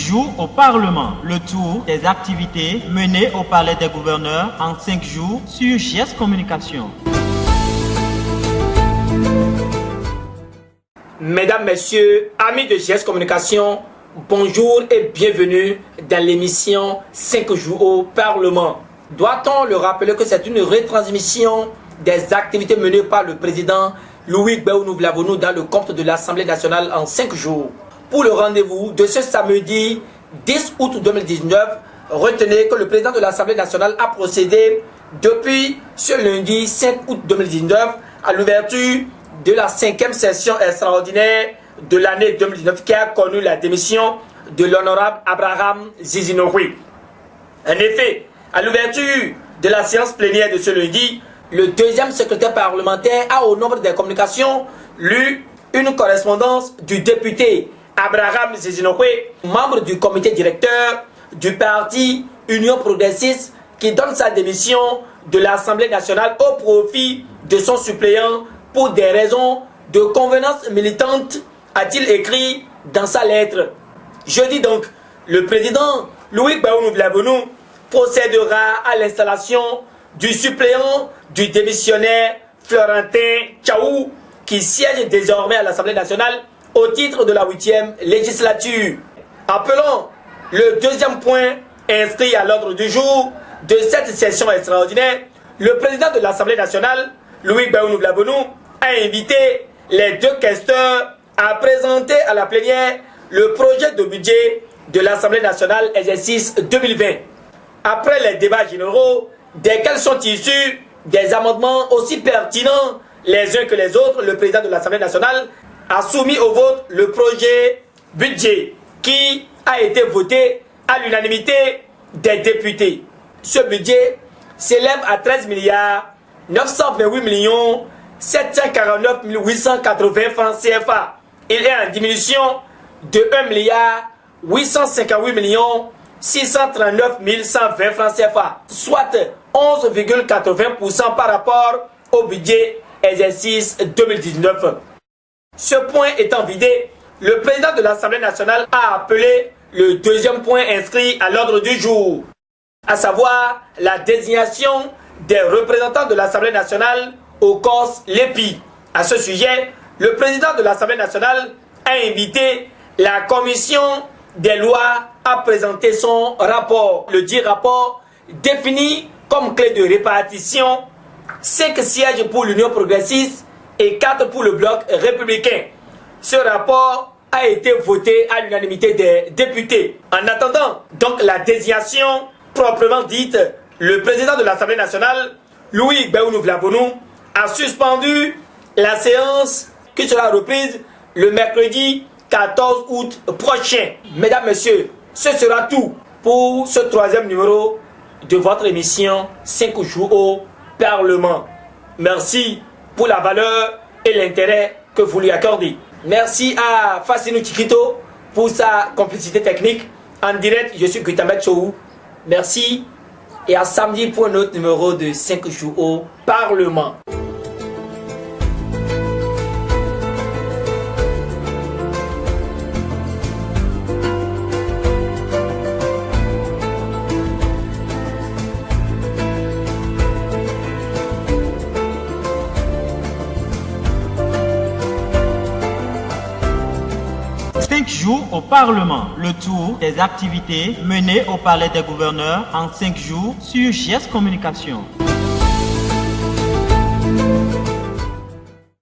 jours au Parlement, le tour des activités menées au Palais des Gouverneurs en 5 jours sur GS Communication. Mesdames, Messieurs, amis de GS Communication, bonjour et bienvenue dans l'émission 5 jours au Parlement. Doit-on le rappeler que c'est une retransmission des activités menées par le président Louis Gbagbo Nouvelavonou dans le compte de l'Assemblée nationale en 5 jours. Pour le rendez-vous de ce samedi 10 août 2019, retenez que le président de l'Assemblée nationale a procédé depuis ce lundi 5 août 2019 à l'ouverture de la 5e session extraordinaire de l'année 2019 qui a connu la démission de l'honorable Abraham Zizinoui. En effet, à l'ouverture de la séance plénière de ce lundi, le deuxième secrétaire parlementaire a au nombre des communications lu une correspondance du député Abraham Zizinoui, membre du comité directeur du parti Union Progressiste, qui donne sa démission de l'Assemblée nationale au profit de son suppléant pour des raisons de convenance militante, a-t-il écrit dans sa lettre. Jeudi donc, le président Louis Gbagbo Nouvelavonou procédera à l'installation du suppléant du démissionnaire Florentin Tchaou, qui siège désormais à l'Assemblée nationale au titre de la 8e législature. Appelons le deuxième point inscrit à l'ordre du jour de cette session extraordinaire. Le président de l'Assemblée nationale, Louis Gbagbo Nouvelavonou, a invité les deux questeurs à présenter à la plénière le projet de budget de l'Assemblée nationale exercice 2020. Après les débats généraux, desquels sont issus des amendements aussi pertinents les uns que les autres, le président de l'Assemblée nationale a soumis au vote le projet budget qui a été voté à l'unanimité des députés. Ce budget s'élève à 13 milliards 928 millions 749 880 francs CFA. Il est en diminution de 1 milliard 858 millions 639 120 francs CFA, soit 11,80% par rapport au budget exercice 2019. Ce point étant vidé, le président de l'Assemblée nationale a appelé le deuxième point inscrit à l'ordre du jour, à savoir la désignation des représentants de l'Assemblée nationale au COS l'EPI. À ce sujet, le président de l'Assemblée nationale a invité la commission des lois à présenter son rapport. Le dit rapport définit comme clé de répartition 5 sièges pour l'Union progressiste et 4 pour le bloc républicain. Ce rapport a été voté à l'unanimité des députés. En attendant donc la désignation proprement dite, le président de l'Assemblée nationale, Louis Gbagbo Nouvelavonou, a suspendu la séance qui sera reprise le mercredi 14 août prochain. Mesdames, Messieurs, ce sera tout pour ce 3e numéro de votre émission 5 jours au Parlement. Merci pour la valeur et l'intérêt que vous lui accordez. Merci à Fassinou Chiquito pour sa complicité technique. En direct, je suis Gutamet Chou. Merci et à samedi pour un autre numéro de 5 jours au Parlement. Jours au Parlement, le tour des activités menées au Palais des Gouverneurs en 5 jours sur GS Communication.